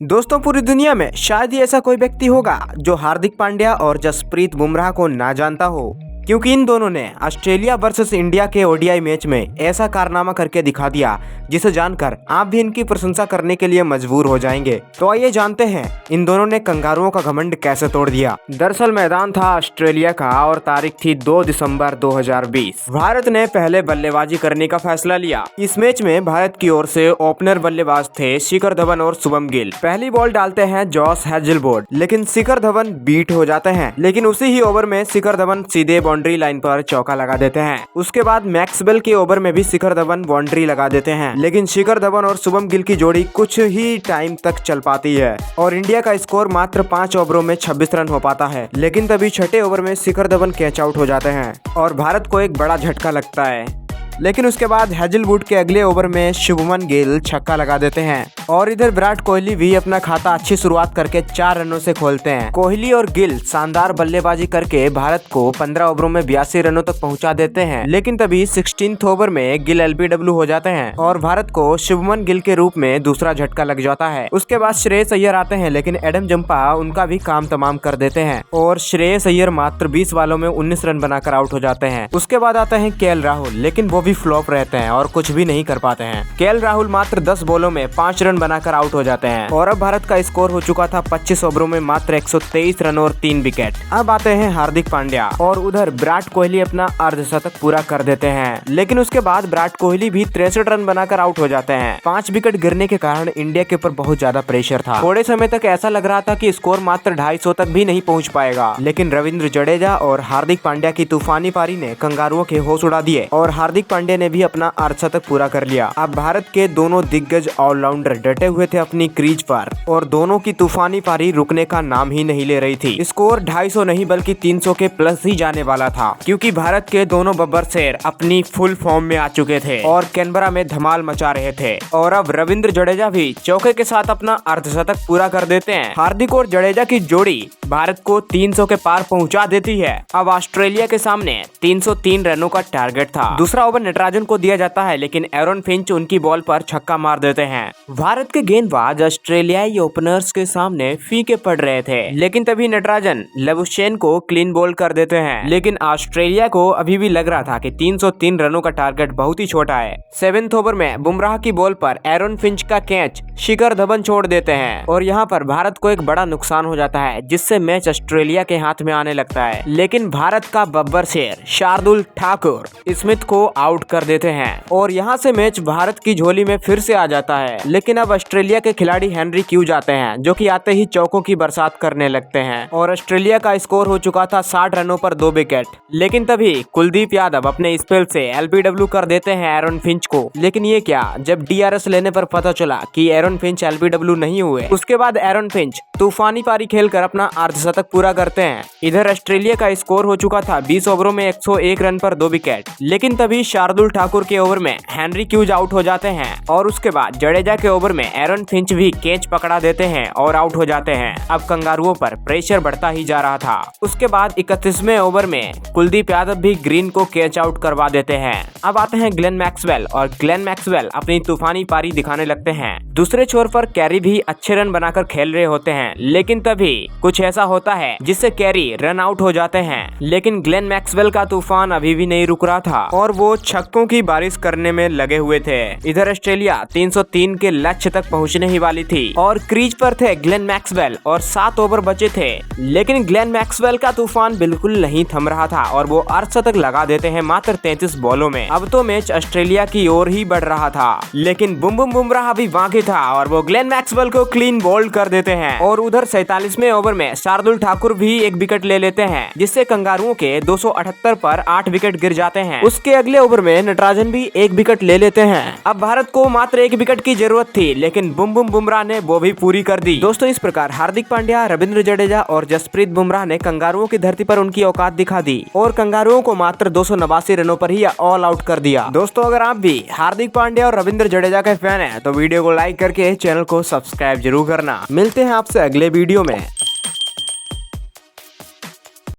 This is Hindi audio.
दोस्तों, पूरी दुनिया में शायद ही ऐसा कोई व्यक्ति होगा जो हार्दिक पांड्या और जसप्रीत बुमराह को ना जानता हो, क्योंकि इन दोनों ने ऑस्ट्रेलिया वर्सेस इंडिया के ओडीआई मैच में ऐसा कारनामा करके दिखा दिया जिसे जानकर आप भी इनकी प्रशंसा करने के लिए मजबूर हो जाएंगे। तो आइए जानते हैं इन दोनों ने कंगारुओं का घमंड कैसे तोड़ दिया। दरअसल मैदान था ऑस्ट्रेलिया का और तारीख थी 2 दिसंबर 2020। भारत ने पहले बल्लेबाजी करने का फैसला लिया। इस मैच में भारत की ओर से ओपनर बल्लेबाज थे शिखर धवन और शुभम गिल। पहली बॉल डालते हैं जॉस हेजलवुड, लेकिन शिखर धवन बीट हो जाते हैं। लेकिन उसी ही ओवर में शिखर धवन सीधे बाउंड्री लाइन पर चौका लगा देते हैं। उसके बाद मैक्सवेल के ओवर में भी शिखर धवन बाउंड्री लगा देते हैं, लेकिन शिखर धवन और शुभम गिल की जोड़ी कुछ ही टाइम तक चल पाती है और इंडिया का स्कोर मात्र 5 ओवरों में 26 रन हो पाता है। लेकिन तभी छठे ओवर में शिखर धवन कैच आउट हो जाते हैं और भारत को एक बड़ा झटका लगता है। लेकिन उसके बाद हेजलवुड के अगले ओवर में शुभमन गिल छक्का लगा देते हैं और इधर विराट कोहली भी अपना खाता अच्छी शुरुआत करके 4 रनों से खोलते हैं। कोहली और गिल शानदार बल्लेबाजी करके भारत को 15 ओवरों में 82 रनों तक पहुंचा देते हैं। लेकिन तभी 16th ओवर में गिल एलबीडब्ल्यू हो जाते हैं और भारत को शुभमन गिल के रूप में दूसरा झटका लग जाता है। उसके बाद श्रेयस अय्यर आते हैं, लेकिन एडम जंपा उनका भी काम तमाम कर देते हैं और श्रेयस अय्यर मात्र 20 बॉलों में 19 रन बनाकर आउट हो जाते हैं। उसके बाद आते हैं केएल राहुल, लेकिन वो भी फ्लॉप रहते हैं और कुछ भी नहीं कर पाते हैं। केएल राहुल मात्र 10 बॉलों में 5 रन बनाकर आउट हो जाते हैं और अब भारत का स्कोर हो चुका था 25 ओवरों में मात्र 123 रन और 3 विकेट। अब आते हैं हार्दिक पांड्या और उधर विराट कोहली अपना अर्धशतक पूरा कर देते हैं, लेकिन उसके बाद विराट कोहली भी 63 रन बनाकर आउट हो जाते हैं। 5 विकेट गिरने के कारण इंडिया के ऊपर बहुत ज्यादा प्रेशर था। थोड़े समय तक ऐसा लग रहा था कि स्कोर मात्र 250 तक भी नहीं पहुंच पाएगा, लेकिन रविंद्र जडेजा और हार्दिक पांड्या की तूफानी पारी ने कंगारुओं के होश उड़ा दिए और हार्दिक पांड्या ने भी अपना अर्धशतक पूरा कर लिया। अब भारत के दोनों दिग्गज ऑलराउंडर डटे हुए थे अपनी क्रीज पर और दोनों की तूफानी पारी रुकने का नाम ही नहीं ले रही थी। स्कोर 250 नहीं बल्कि 300 के प्लस ही जाने वाला था, क्योंकि भारत के दोनों बब्बर शेर अपनी फुल फॉर्म में आ चुके थे और कैनबरा में धमाल मचा रहे थे। और अब रविंद्र जडेजा भी चौके के साथ अपना अर्धशतक पूरा कर देते हैं। हार्दिक और जडेजा की जोड़ी भारत को 300 के पार पहुंचा देती है। अब ऑस्ट्रेलिया के सामने 303 रनों का टारगेट था। दूसरा ओवर नटराजन को दिया जाता है, लेकिन एरन फिंच उनकी बॉल पर छक्का मार देते हैं। भारत के गेंदबाज ऑस्ट्रेलियाई ओपनर्स के सामने फीके पड़ रहे थे, लेकिन तभी नटराजन लबुशेन को क्लीन बॉल कर देते हैं। लेकिन ऑस्ट्रेलिया को अभी भी लग रहा था कि 303 रनों का टारगेट बहुत ही छोटा है। 7th ओवर में बुमराह की बॉल पर एरन फिंच का कैच शिखर धवन छोड़ देते हैं और यहाँ पर भारत को एक बड़ा नुकसान हो जाता है, जिससे मैच ऑस्ट्रेलिया के हाथ में आने लगता है। लेकिन भारत का बब्बर शेर शार्दुल ठाकुर स्मिथ को आउट कर देते हैं और यहाँ से मैच भारत की झोली में फिर से आ जाता है। लेकिन अब ऑस्ट्रेलिया के खिलाड़ी हेनरी क्यू जाते हैं, जो कि आते ही चौकों की बरसात करने लगते हैं और ऑस्ट्रेलिया का स्कोर हो चुका था 60 रनों पर 2 विकेट। लेकिन तभी कुलदीप यादव अपने स्पेल से एलबीडब्ल्यू कर देते हैं एरन फिंच को। लेकिन ये क्या, जब डीआरएस लेने पर पता चला कि एरन फिंच एलबीडब्ल्यू नहीं हुए। उसके बाद एरन फिंच तूफानी पारी खेलकर अपना अर्धशतक पूरा करते हैं। इधर ऑस्ट्रेलिया का स्कोर हो चुका था 20 ओवरों में 101 रन पर 2 विकेट। लेकिन तभी शार्दुल ठाकुर के ओवर में हेनरी क्यूज आउट हो जाते हैं और उसके बाद जडेजा के ओवर में एरन फिंच भी कैच पकड़ा देते हैं और आउट हो जाते हैं। अब कंगारुओं पर प्रेशर बढ़ता ही जा रहा था। उसके बाद 31वें ओवर में कुलदीप यादव भी ग्रीन को कैच आउट करवा देते हैं। अब आते हैं ग्लेन मैक्सवेल और ग्लेन मैक्सवेल अपनी तूफानी पारी दिखाने लगते हैं। दूसरे छोर पर कैरी भी अच्छे रन बनाकर खेल रहे होते हैं, लेकिन तभी कुछ ऐसा होता है जिससे कैरी रन आउट हो जाते हैं। लेकिन ग्लेन मैक्सवेल का तूफान अभी भी नहीं रुक रहा था और वो छक्कों की बारिश करने में लगे हुए थे। इधर ऑस्ट्रेलिया 303 के लक्ष्य तक पहुंचने ही वाली थी और क्रीज पर थे ग्लेन मैक्सवेल और 7 ओवर बचे थे। लेकिन ग्लेन मैक्सवेल का तूफान बिल्कुल नहीं थम रहा था और वो अर्धशतक लगा देते हैं मात्र 33 बॉलों में। अब तो मैच ऑस्ट्रेलिया की ओर ही बढ़ रहा था, लेकिन बुमराह भी बाकी था और वो ग्लेन मैक्सवेल को क्लीन बोल्ड कर देते हैं। और उधर 47वें ओवर में शार्दुल ठाकुर भी एक विकेट ले लेते हैं, जिससे कंगारुओं के 278 पर 8 विकेट गिर जाते हैं। उसके अगले ओवर में नटराजन भी एक विकेट ले लेते हैं। अब भारत को मात्र 1 विकेट की जरूरत थी, लेकिन बुमराह ने वो भी पूरी कर दी। दोस्तों, इस प्रकार हार्दिक पांड्या, रविंद्र जडेजा और जसप्रीत बुमराह ने कंगारुओं की धरती पर उनकी औकात दिखा दी और कंगारुओं को मात्र 289 रनों पर ही ऑल आउट कर दिया। दोस्तों, अगर आप भी हार्दिक पांड्या और रविंद्र जडेजा के फैन हैं तो वीडियो को लाइक करके चैनल को सब्सक्राइब जरूर करना। मिलते हैं आपसे अगले वीडियो में।